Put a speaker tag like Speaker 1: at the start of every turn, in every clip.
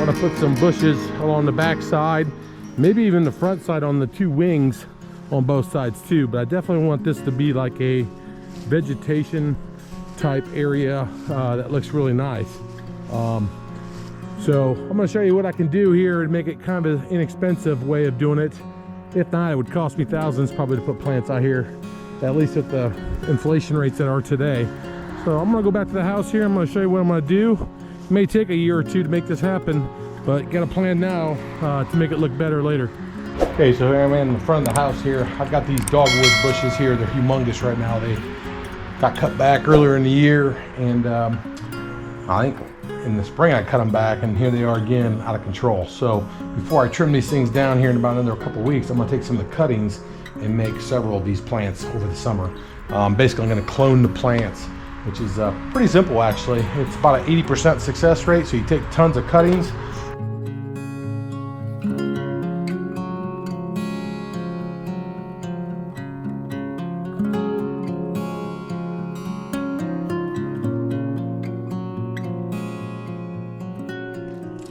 Speaker 1: want to put some bushes along the back side, maybe even the front side on the two wings on both sides too. But I definitely want this to be like a vegetation type area that looks really nice. So I'm going to show you what I can do here and make it kind of an inexpensive way of doing it. If not, it would cost me thousands probably to put plants out here, at least at the inflation rates that are today. So I'm going to go back to the house here. I'm going to show you what I'm going to do. It may take a year or two to make this happen, but got a plan now to make it look better later. Okay, so here I'm in the front of the house here. I've got these dogwood bushes here. They're humongous right now. They got cut back earlier in the year, and I think in the spring I cut them back, and here they are again, out of control. So before I trim these things down here in about another couple of weeks, I'm going to take some of the cuttings and make several of these plants over the summer. Basically, I'm going to clone the plants, which is pretty simple actually. It's about an 80% success rate, so you take tons of cuttings.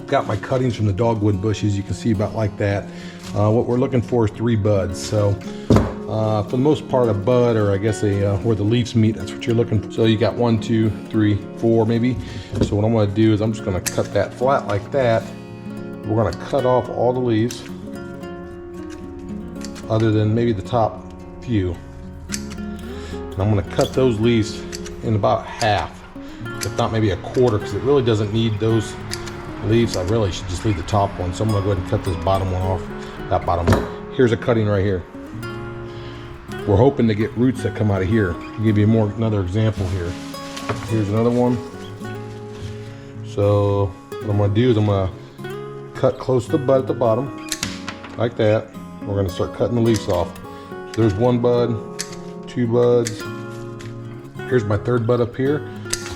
Speaker 1: Got my cuttings from the dogwood bushes, you can see about like that. What we're looking for is 3 buds. So for the most part, a bud, or I guess where the leaves meet, that's what you're looking for. So you got 1, 2, 3, 4 maybe. So what I'm going to do is I'm just going to cut that flat like that. We're going to cut off all the leaves other than maybe the top few. And I'm going to cut those leaves in about half, if not maybe a quarter, because it really doesn't need those leaves. I really should just leave the top one. So I'm going to go ahead and cut this bottom one off. That bottom one. Here's a cutting right here. We're hoping to get roots that come out of here. I'll give you another example here. Here's another one. So what I'm going to do is I'm going to cut close to the bud at the bottom, like that. We're going to start cutting the leaves off. So there's 1 bud, 2 buds. Here's my 3rd bud up here.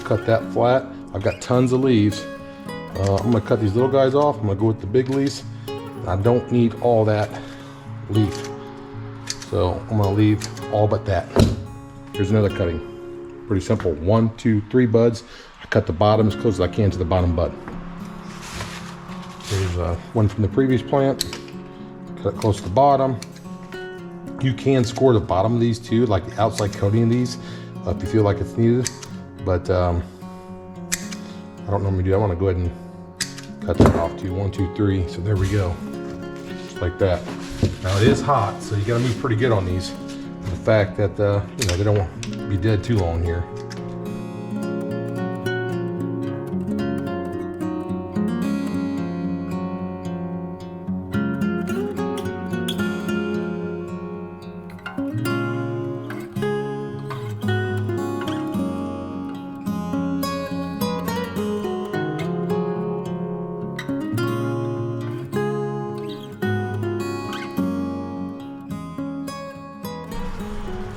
Speaker 1: Cut that flat. I've got tons of leaves. I'm going to cut these little guys off. I'm going to go with the big leaves. I don't need all that leaf, so I'm going to leave all but that. Here's another cutting. Pretty simple. 1, 2, 3 buds. I cut the bottom as close as I can to the bottom bud. Here's one from the previous plant. Cut it close to the bottom. You can score the bottom of these too, like the outside coating of these, if you feel like it's needed. But I don't normally do. I want to go ahead and cut that off too. 1, 2, 3. So there we go. Just like that. Now it is hot, so you got to move pretty good on these. The fact that you know, they don't want to be dead too long here.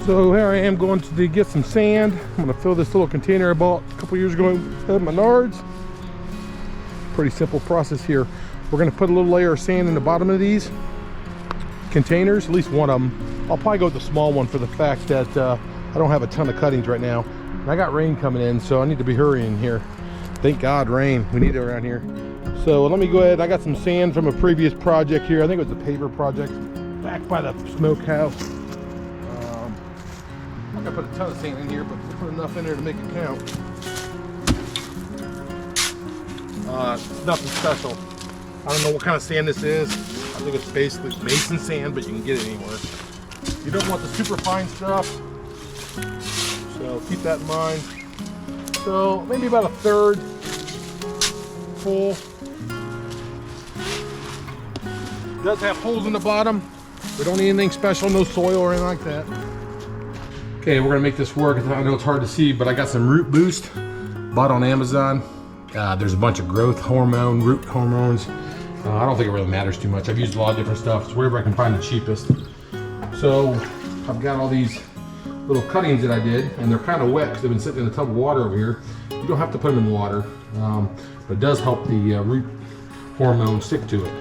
Speaker 1: So here I am going to get some sand. I'm going to fill this little container I bought a couple years ago at Menards. Pretty simple process here. We're going to put a little layer of sand in the bottom of these containers, at least one of them. I'll probably go with the small one for the fact that I don't have a ton of cuttings right now. And I got rain coming in, so I need to be hurrying here. Thank God, rain. We need it around here. So let me go ahead. I got some sand from a previous project here. I think it was a paver project back by the smokehouse. I'm not gonna put a ton of sand in here, but we'll put enough in there to make it count. It's nothing special. I don't know what kind of sand this is. I think it's basically mason sand, but you can get it anywhere. You don't want the super fine stuff, so keep that in mind. So maybe about a 1/3 full. It does have holes in the bottom. We don't need anything special, no soil or anything like that. Okay, we're gonna make this work. I know it's hard to see, but I got some root boost, bought on Amazon. There's a bunch of growth hormone, root hormones. I don't think it really matters too much. I've used a lot of different stuff. It's wherever I can find the cheapest. So I've got all these little cuttings that I did, and they're kind of wet because they've been sitting in a tub of water over here. You don't have to put them in water, but it does help the root hormone stick to it.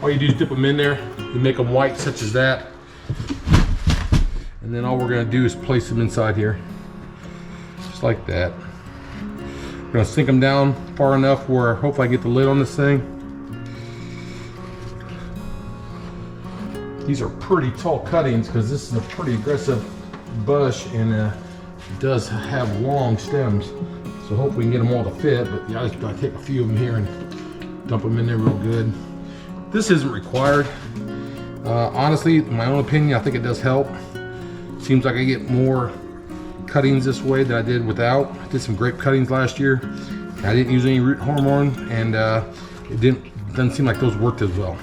Speaker 1: All you do is dip them in there and make them white, such as that. And then all we're gonna do is place them inside here, just like that. We're gonna sink them down far enough where hopefully I get the lid on this thing. These are pretty tall cuttings because this is a pretty aggressive bush, and it does have long stems. So hopefully we can get them all to fit, but yeah, I just gotta take a few of them here and dump them in there real good. This isn't required. Honestly, in my own opinion, I think it does help. Seems like I get more cuttings this way than I did without. I did some grape cuttings last year. I didn't use any root hormone, and it doesn't seem like those worked as well.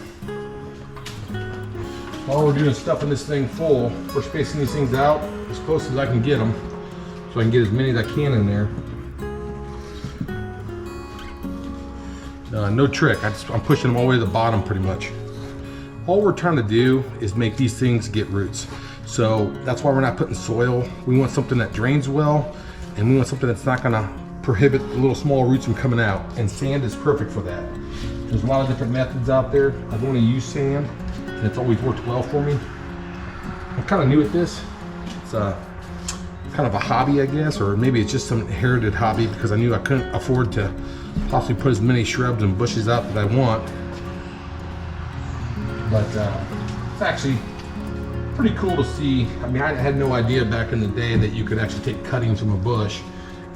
Speaker 1: While we're doing stuffing this thing full, we're spacing these things out as close as I can get them, so I can get as many as I can in there. No trick, I'm pushing them all the way to the bottom pretty much. All we're trying to do is make these things get roots. So that's why we're not putting soil. We want something that drains well, and we want something that's not gonna prohibit the little small roots from coming out. And sand is perfect for that. There's a lot of different methods out there. I've only used sand, and it's always worked well for me. I'm kind of new at this. It's kind of a hobby, I guess, or maybe it's just some inherited hobby because I knew I couldn't afford to possibly put as many shrubs and bushes out that I want. But it's actually pretty cool to see. I mean, I had no idea back in the day that you could actually take cuttings from a bush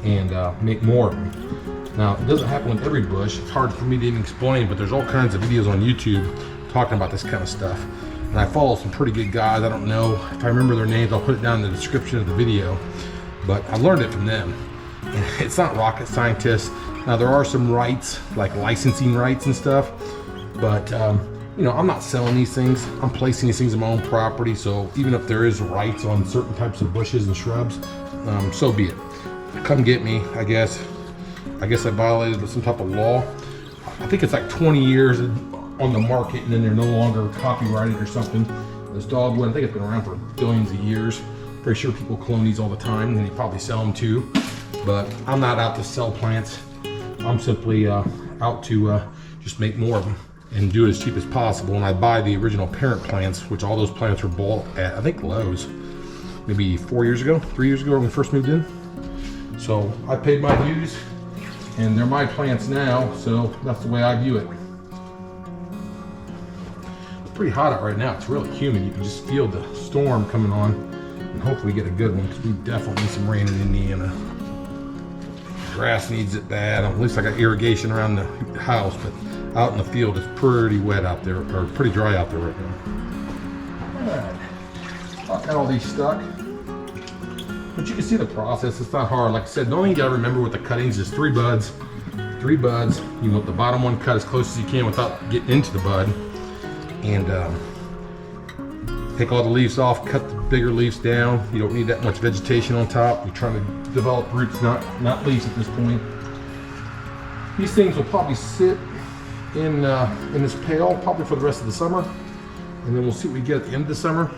Speaker 1: and make more of them. Now, it doesn't happen with every bush. It's hard for me to even explain, but there's all kinds of videos on YouTube talking about this kind of stuff. And I follow some pretty good guys. I don't know if I remember their names. I'll put it down in the description of the video. But I learned it from them. And it's not rocket scientists. Now, there are some rights, like licensing rights and stuff. But, you know, I'm not selling these things. I'm placing these things on my own property. So even if there is rights on certain types of bushes and shrubs, so be it. Come get me, I guess. I guess I violated some type of law. I think it's like 20 years on the market, and then they're no longer copyrighted or something. This dogwood, I think it's been around for billions of years. Pretty sure people clone these all the time, and they probably sell them too. But I'm not out to sell plants. I'm simply out to just make more of them and do it as cheap as possible. And I buy the original parent plants, which all those plants were bought at, I think, Lowe's, maybe 3 years ago when we first moved in. So I paid my dues, and they're my plants now, so that's the way I view it. It's pretty hot out right now. It's really humid. You can just feel the storm coming on, and hopefully get a good one, because we definitely need some rain in Indiana. Grass needs it bad. At least I got irrigation around the house, but out in the field it's pretty wet out there, or pretty dry out there right now. Alright, I've got all these stuck. But you can see the process. It's not hard. Like I said, the only thing you gotta remember with the cuttings is 3 buds. 3 buds. You want the bottom one cut as close as you can without getting into the bud. And take all the leaves off, cut the bigger leaves down. You don't need that much vegetation on top. You're trying to develop roots, not leaves at this point. These things will probably sit in this pail probably for the rest of the summer. And then we'll see what we get at the end of the summer.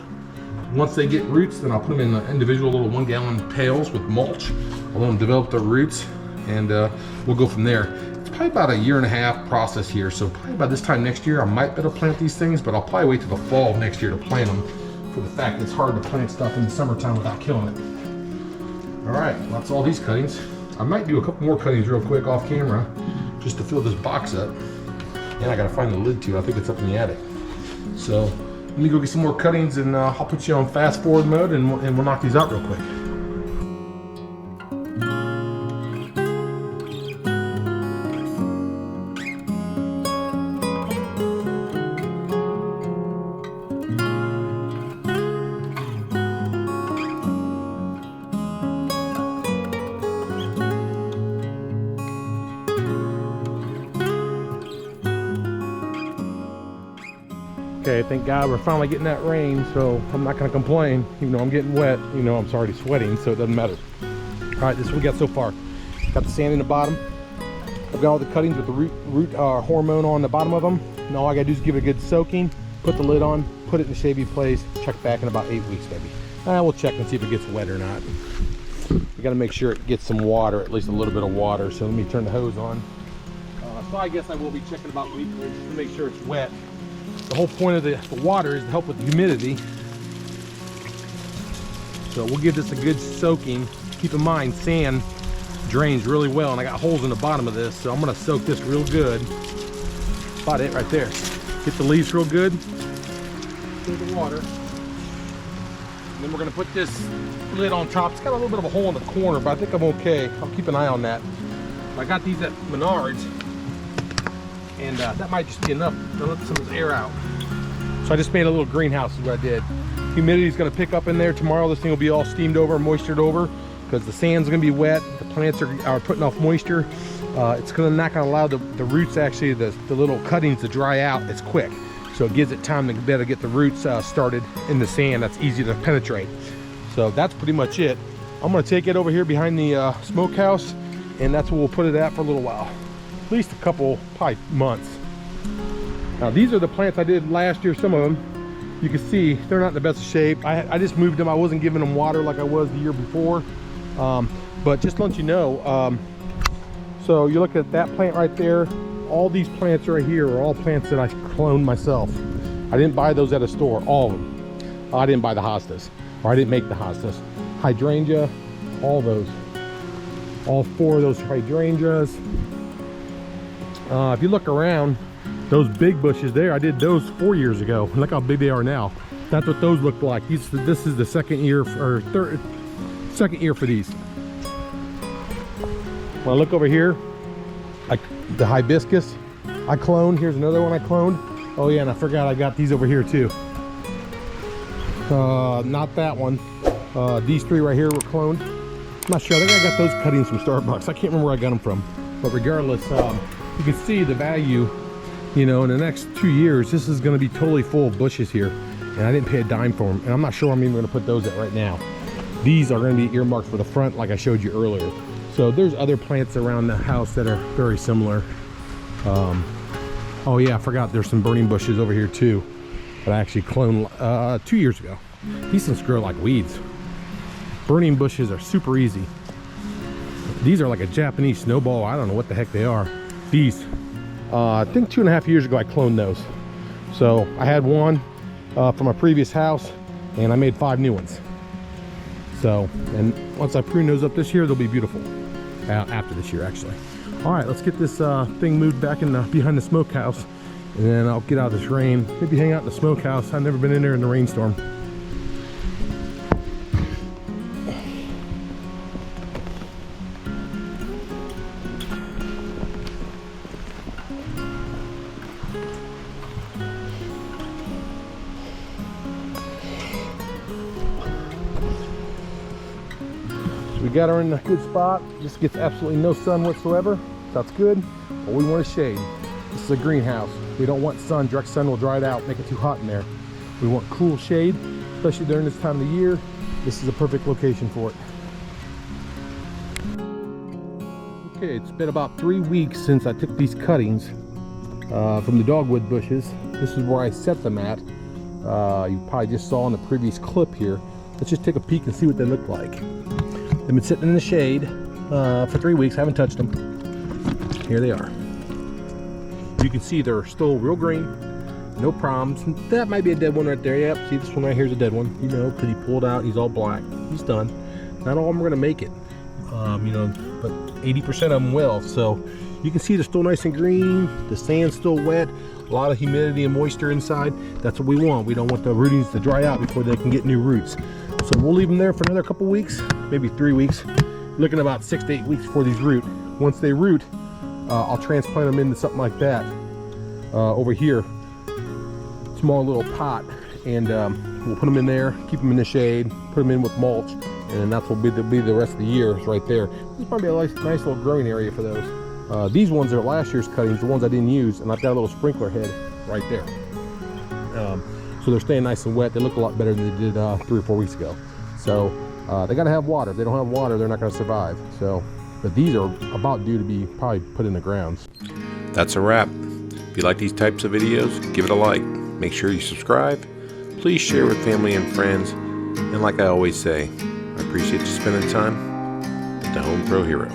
Speaker 1: Once they get roots, then I'll put them in individual little 1-gallon pails with mulch. I'll let them develop their roots, and we'll go from there. It's probably about a 1.5 year process here, so probably by this time next year I might be able to plant these things, but I'll probably wait till the fall of next year to plant them, for the fact that it's hard to plant stuff in the summertime without killing it. All right, well, that's all these cuttings. I might do a couple more cuttings real quick off camera, just to fill this box up. And I gotta find the lid too. I think it's up in the attic. So let me go get some more cuttings, and I'll put you on fast forward mode, and we'll knock these out real quick. Okay, thank God we're finally getting that rain, so I'm not gonna complain. Even though I'm getting wet, you know, I'm already sweating, so it doesn't matter. All right, this is what we got so far. Got the sand in the bottom. I've got all the cuttings with the root hormone on the bottom of them. And all I gotta do is give it a good soaking, put the lid on, put it in a shady place, check back in about 8 weeks maybe. We'll check and see if it gets wet or not. We gotta make sure it gets some water, at least a little bit of water. So let me turn the hose on. So I guess I will be checking about weekly to make sure it's wet. The whole point of the water is to help with the humidity. So we'll give this a good soaking. Keep in mind, sand drains really well, and I got holes in the bottom of this, so I'm gonna soak this real good. About it right there. Get the leaves real good. save the water. And then we're gonna put this lid on top. It's got a little bit of a hole in the corner, but I think I'm okay. I'll keep an eye on that. I got these at Menards, and that might just be enough to let some of this air out. So I just made a little greenhouse is what I did. Humidity's gonna pick up in there tomorrow. This thing will be all steamed over, moistured over, because the sand's gonna be wet. The plants are putting off moisture. It's not gonna allow the roots, actually, the little cuttings to dry out as quick. So it gives it time to better get the roots started in the sand. That's easy to penetrate. So that's pretty much it. I'm gonna take it over here behind the smokehouse, and that's where we'll put it at for a little while. At least a couple, probably months. Now these are the plants I did last year, some of them. You can see they're not in the best shape. I just moved them. I wasn't giving them water like I was the year before. But just to let you know, so you look at that plant right there. All these plants right here are all plants that I cloned myself. I didn't buy those at a store, all of them. I didn't buy the hostas, or I didn't make the hostas. Hydrangea, all those. All 4 of those hydrangeas. If you look around, those big bushes there, I did those 4 years ago. Look how big they are now. That's what those look like. This is the second year, or second year for these. When I look over here, the hibiscus I cloned. Here's another one I cloned. Oh yeah, and I forgot I got these over here too. Not that one. These 3 right here were cloned. I'm not sure. I think I got those cuttings from Starbucks. I can't remember where I got them from. But regardless, you can see the value. You know, in the next 2 years, this is going to be totally full of bushes here, and I didn't pay a dime for them. And I'm not sure I'm even going to put those at right now. These are going to be earmarked for the front, like I showed you earlier. So there's other plants around the house that are very similar. Oh yeah, I forgot there's some burning bushes over here too that I actually cloned 2 years ago. These things grow like weeds. Burning bushes are super easy. These are like a Japanese snowball. I don't know what the heck they are. These, I think 2.5 years ago I cloned those. So I had one from my previous house, and I made 5 new ones. So, and once I prune those up this year, they'll be beautiful. After this year, actually. All right, let's get this thing moved back in behind the smokehouse, and then I'll get out of this rain. Maybe hang out in the smokehouse. I've never been in there in the rainstorm. We got her in a good spot. Just gets absolutely no sun whatsoever. That's good. But we want a shade. This is a greenhouse. We don't want sun. Direct sun will dry it out, make it too hot in there. We want cool shade, especially during this time of the year. This is a perfect location for it. Okay, it's been about 3 weeks since I took these cuttings from the dogwood bushes. This is where I set them at. You probably just saw in the previous clip here. Let's just take a peek and see what they look like. They've been sitting in the shade for 3 weeks. I haven't touched them. Here they are. You can see they're still real green. No problems. That might be a dead one right there. Yep, see this one right here is a dead one. You know, because he pulled out. He's all black. He's done. Not all of them are going to make it. You know, but 80% of them will. So you can see they're still nice and green. The sand's still wet. A lot of humidity and moisture inside. That's what we want. We don't want the rootings to dry out before they can get new roots. So we'll leave them there for another couple weeks, maybe 3 weeks. Looking about 6 to 8 weeks before these root. Once they root, I'll transplant them into something like that over here. Small little pot, and we'll put them in there, keep them in the shade, put them in with mulch, and then that's what will be the rest of the year right there. This is probably a nice little growing area for those. These ones are last year's cuttings, the ones I didn't use, and I've got a little sprinkler head right there. So they're staying nice and wet. They look a lot better than they did 3 or 4 weeks ago. So they got to have water. If they don't have water, they're not going to survive. So, but these are about due to be probably put in the grounds.
Speaker 2: That's a wrap. If you like these types of videos, give it a like. Make sure you subscribe. Please share with family and friends. And like I always say, I appreciate you spending time with the Home Pro Hero.